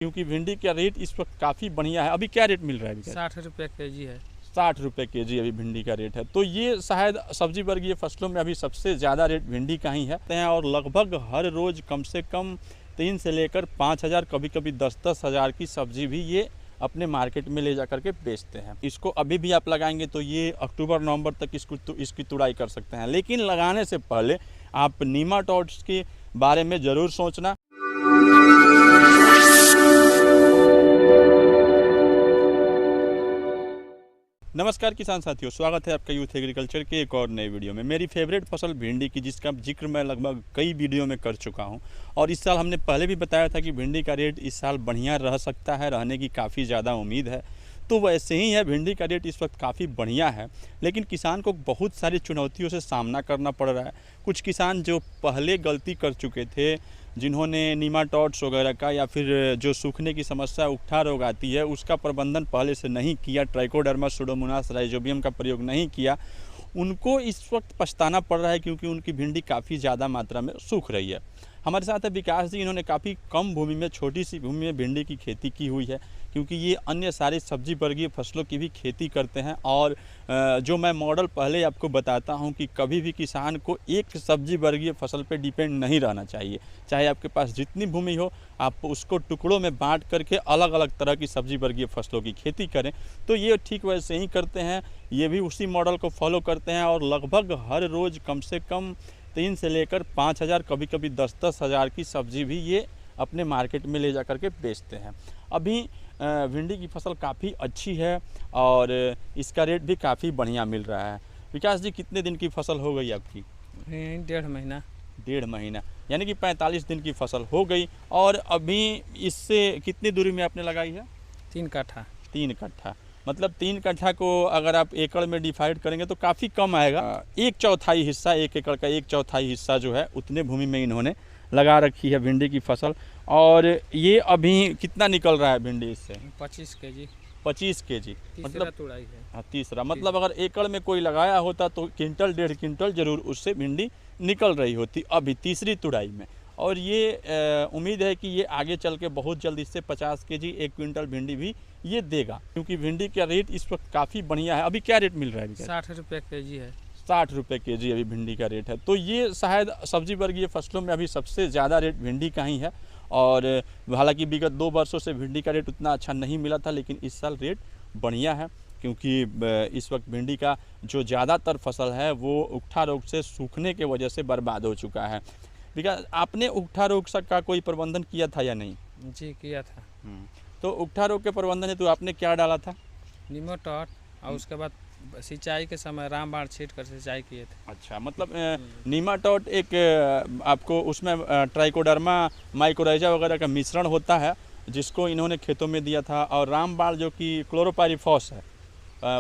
क्योंकि भिंडी का रेट इस वक्त काफ़ी बढ़िया है। अभी क्या रेट मिल रहा है? 60 रुपये केजी है। 60 रुपये केजी अभी भिंडी का रेट है। तो ये शायद सब्जी वर्गीय फसलों में अभी सबसे ज़्यादा रेट भिंडी का ही है और लगभग हर रोज़ कम से कम 3 से लेकर 5,000 कभी कभी 10-10 हज़ार की सब्जी भी ये अपने मार्केट में ले जा करके बेचते हैं। इसको अभी भी आप लगाएंगे तो ये अक्टूबर नवंबर तक इसकी तुड़ाई कर सकते हैं। लेकिन लगाने से पहले आप नीमाटोड्स के बारे में ज़रूर सोचना। नमस्कार किसान साथियों, स्वागत है आपका यूथ एग्रीकल्चर के एक और नए वीडियो में। मेरी फेवरेट फसल भिंडी की, जिसका जिक्र मैं लगभग कई वीडियो में कर चुका हूं और इस साल हमने पहले भी बताया था कि भिंडी का रेट इस साल बढ़िया रह सकता है, रहने की काफ़ी ज़्यादा उम्मीद है। तो वैसे ही है, भिंडी का रेट इस वक्त काफ़ी बढ़िया है, लेकिन किसान को बहुत सारी चुनौतियों से सामना करना पड़ रहा है। कुछ किसान जो पहले गलती कर चुके थे, जिन्होंने नीमाटोड्स वगैरह का या फिर जो सूखने की समस्या उकठा रोग आती है उसका प्रबंधन पहले से नहीं किया, ट्राइकोडर्मा सुडोमोनास राइजोबियम का प्रयोग नहीं किया, उनको इस वक्त पछताना पड़ रहा है क्योंकि उनकी भिंडी काफ़ी ज़्यादा मात्रा में सूख रही है। हमारे साथ है विकास जी। इन्होंने काफ़ी कम भूमि में, छोटी सी भूमि में भिंडी की खेती की हुई है, क्योंकि ये अन्य सारी सब्जी वर्गीय फसलों की भी खेती करते हैं। और जो मैं मॉडल पहले आपको बताता हूं कि कभी भी किसान को एक सब्जी वर्गीय फसल पे डिपेंड नहीं रहना चाहिए। चाहे आपके पास जितनी भूमि हो, आप उसको टुकड़ों में बांट करके अलग अलग तरह की सब्जी वर्गीय फसलों की खेती करें। तो ये ठीक वैसे ही करते हैं, ये भी उसी मॉडल को फॉलो करते हैं और लगभग हर रोज़ कम से कम 3 से लेकर 5,000 कभी कभी 10-10 हज़ार की सब्जी भी ये अपने मार्केट में ले जा कर के बेचते हैं। अभी भिंडी की फसल काफ़ी अच्छी है और इसका रेट भी काफ़ी बढ़िया मिल रहा है। विकास जी, कितने दिन की फसल हो गई आपकी? 1.5 महीना। 1.5 महीना, यानी कि 45 दिन की फसल हो गई। और अभी इससे कितनी दूरी में आपने लगाई है? 3 कट्ठा। 3 कट्ठा, मतलब 3 कट्ठा को अगर आप एकड़ में डिवाइड करेंगे तो काफ़ी कम आएगा। 1/4 हिस्सा, 1 एकड़ का 1/4 हिस्सा जो है उतने भूमि में इन्होंने लगा रखी है भिंडी की फसल। और ये अभी कितना निकल रहा है भिंडी इससे? 25 केजी। 25 केजी, मतलब तुड़ाई है। हाँ, तीसरा, मतलब अगर एकड़ में कोई लगाया होता तो क्विंटल 1.5 क्विंटल जरूर उससे भिंडी निकल रही होती अभी तीसरी तुड़ाई में। और ये उम्मीद है कि ये आगे चल के बहुत जल्द इससे 50 केजी 1 क्विंटल भिंडी भी ये देगा, क्योंकि भिंडी का रेट इस वक्त काफ़ी बढ़िया है। अभी क्या रेट मिल रहा है? 60 रुपये केजी है। 60 रुपये केजी अभी भिंडी का रेट है। तो ये शायद सब्जी वर्गीय फसलों में अभी सबसे ज़्यादा रेट भिंडी का ही है। और हालांकि विगत 2 वर्षों से भिंडी का रेट उतना अच्छा नहीं मिला था, लेकिन इस साल रेट बढ़िया है, क्योंकि इस वक्त भिंडी का जो ज़्यादातर फसल है वो उकठा रोग से, सूखने के वजह से बर्बाद हो चुका है। विकास, आपने उकठा रोग का कोई प्रबंधन किया था या नहीं? जी, किया था। तो उकठा रोग के प्रबंधन हेतु आपने क्या डाला था? नीमाटोड, और उसके बाद सिंचाई के समय रामबाण छींट कर सिंचाई किए थे। अच्छा, मतलब नीमाटोड एक आपको उसमें ट्राइकोडर्मा माइकोराइजा वगैरह का मिश्रण होता है, जिसको इन्होंने खेतों में दिया था। और रामबाण जो कि क्लोरोपाइरीफॉस है,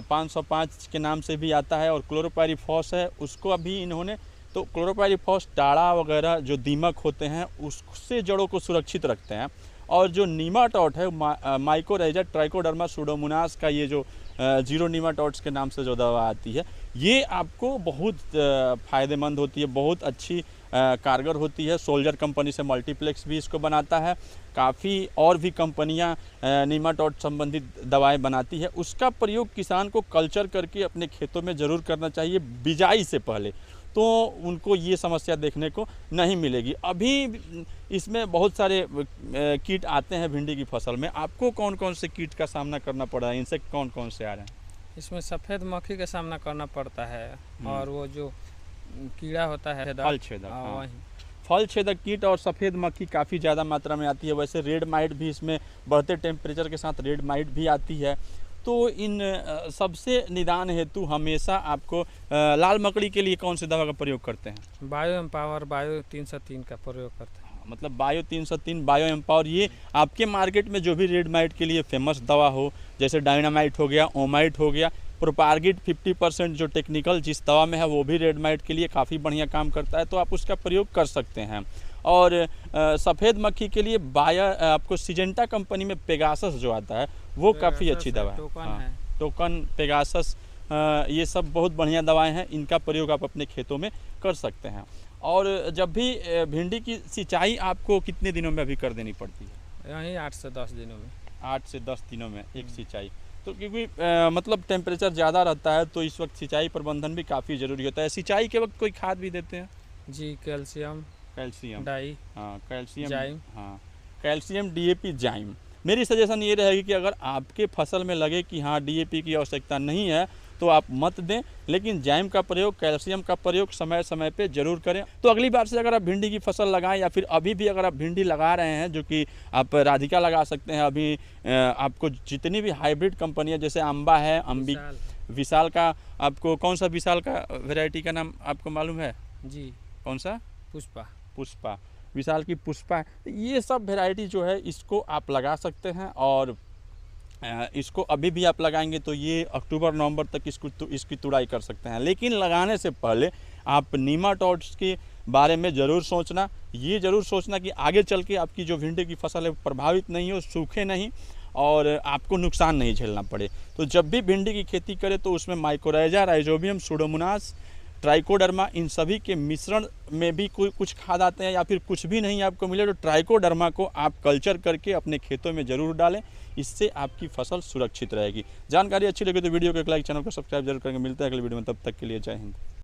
505 के नाम से भी आता है, और क्लोरोपाइरीफॉस है, उसको अभी इन्होंने, तो क्लोरोपाइरीफॉस टाड़ा वगैरह जो दीमक होते हैं उससे जड़ों को सुरक्षित रखते हैं। और जो नीमाटोड है, माइकोराइजा ट्राइकोडर्मा सुडोमोनास का ये जो 0 नीमाटोड्स के नाम से जो दवा आती है, ये आपको बहुत फ़ायदेमंद होती है, बहुत अच्छी कारगर होती है। सोल्जर कंपनी से मल्टीप्लेक्स भी इसको बनाता है, काफ़ी और भी कंपनियां नीमाटोड संबंधित दवाएं बनाती है। उसका प्रयोग किसान को कल्चर करके अपने खेतों में ज़रूर करना चाहिए बिजाई से पहले, तो उनको ये समस्या देखने को नहीं मिलेगी। अभी इसमें बहुत सारे कीट आते हैं भिंडी की फसल में। आपको कौन कौन से कीट का सामना करना पड़ रहा है? इनसे कौन कौन से आ रहे हैं? इसमें सफ़ेद मक्खी का सामना करना पड़ता है, और वो जो कीड़ा होता है फल छेदक, फल छेदक कीट और सफ़ेद मक्खी काफ़ी ज़्यादा मात्रा में आती है। वैसे रेड माइट भी, इसमें बढ़ते टेम्परेचर के साथ रेड माइट भी आती है। तो इन सबसे निदान हेतु हमेशा आपको लाल मकड़ी के लिए कौन सी दवा का प्रयोग करते हैं? बायो एम्पावर, बायो 303 का प्रयोग करते हैं। मतलब बायो 303, बायो एम्पावर, ये आपके मार्केट में जो भी रेड माइट के लिए फेमस दवा हो, जैसे डायनामाइट हो गया, ओमाइट हो गया, प्रोपार्गिट 50% जो टेक्निकल जिस दवा में है वो भी रेड माइट के लिए काफ़ी बढ़िया काम करता है, तो आप उसका प्रयोग कर सकते हैं। और सफ़ेद मक्खी के लिए आपको सिजेंटा कंपनी में पेगासस जो आता है वो काफ़ी अच्छी दवा है। टोकन, पेगासस, ये सब बहुत बढ़िया दवाएं हैं, इनका प्रयोग आप अपने खेतों में कर सकते हैं। और जब भी भिंडी की सिंचाई आपको कितने दिनों में अभी कर देनी पड़ती है? यहीं 8 से 10 दिनों में। 8 से 10 दिनों में एक सिंचाई। तो क्योंकि मतलब टेम्परेचर ज़्यादा रहता है तो इस वक्त सिंचाई प्रबंधन भी काफ़ी ज़रूरी होता है। सिंचाई के वक्त कोई खाद भी देते हैं? जी, कैल्शियम, कैल्शियम, डाई, हाँ कैल्शियम, जाइम। हाँ कैल्शियम, डीएपी, जाइम। मेरी सजेशन ये रहेगी कि अगर आपके फसल में लगे कि हाँ डीएपी की आवश्यकता नहीं है तो आप मत दें, लेकिन जाइम का प्रयोग, कैल्शियम का प्रयोग समय समय पे ज़रूर करें। तो अगली बार से अगर आप भिंडी की फसल लगाएं या फिर अभी भी अगर आप भिंडी लगा रहे हैं, जो कि आप राधिका लगा सकते हैं, अभी आपको जितनी भी हाइब्रिड कंपनी है जैसे अम्बा है, विशाल का, आपको कौन सा विशाल का वेराइटी का नाम आपको मालूम है? जी, कौन सा? पुष्पा। विशाल की पुष्पा, ये सब वेराइटी जो है इसको आप लगा सकते हैं। और इसको अभी भी आप लगाएंगे तो ये अक्टूबर नवंबर तक इसकी तुड़ाई कर सकते हैं। लेकिन लगाने से पहले आप नीमाटोड्स के बारे में ज़रूर सोचना, ये ज़रूर सोचना कि आगे चल के आपकी जो भिंडी की फसल है प्रभावित नहीं हो, सूखे नहीं और आपको नुकसान नहीं झेलना पड़े। तो जब भी भिंडी की खेती करें तो उसमें माइकोराइजा, राइजोबियम, सुडोमोनास, ट्राइकोडर्मा, इन सभी के मिश्रण में भी कुछ खाद आते हैं या फिर कुछ भी नहीं आपको मिले तो ट्राइकोडर्मा को आप कल्चर करके अपने खेतों में ज़रूर डालें, इससे आपकी फसल सुरक्षित रहेगी। जानकारी अच्छी लगी तो वीडियो को एक लाइक, चैनल को सब्सक्राइब जरूर करेंगे। मिलते हैं अगले वीडियो में, तब तक के लिए जय हिंद।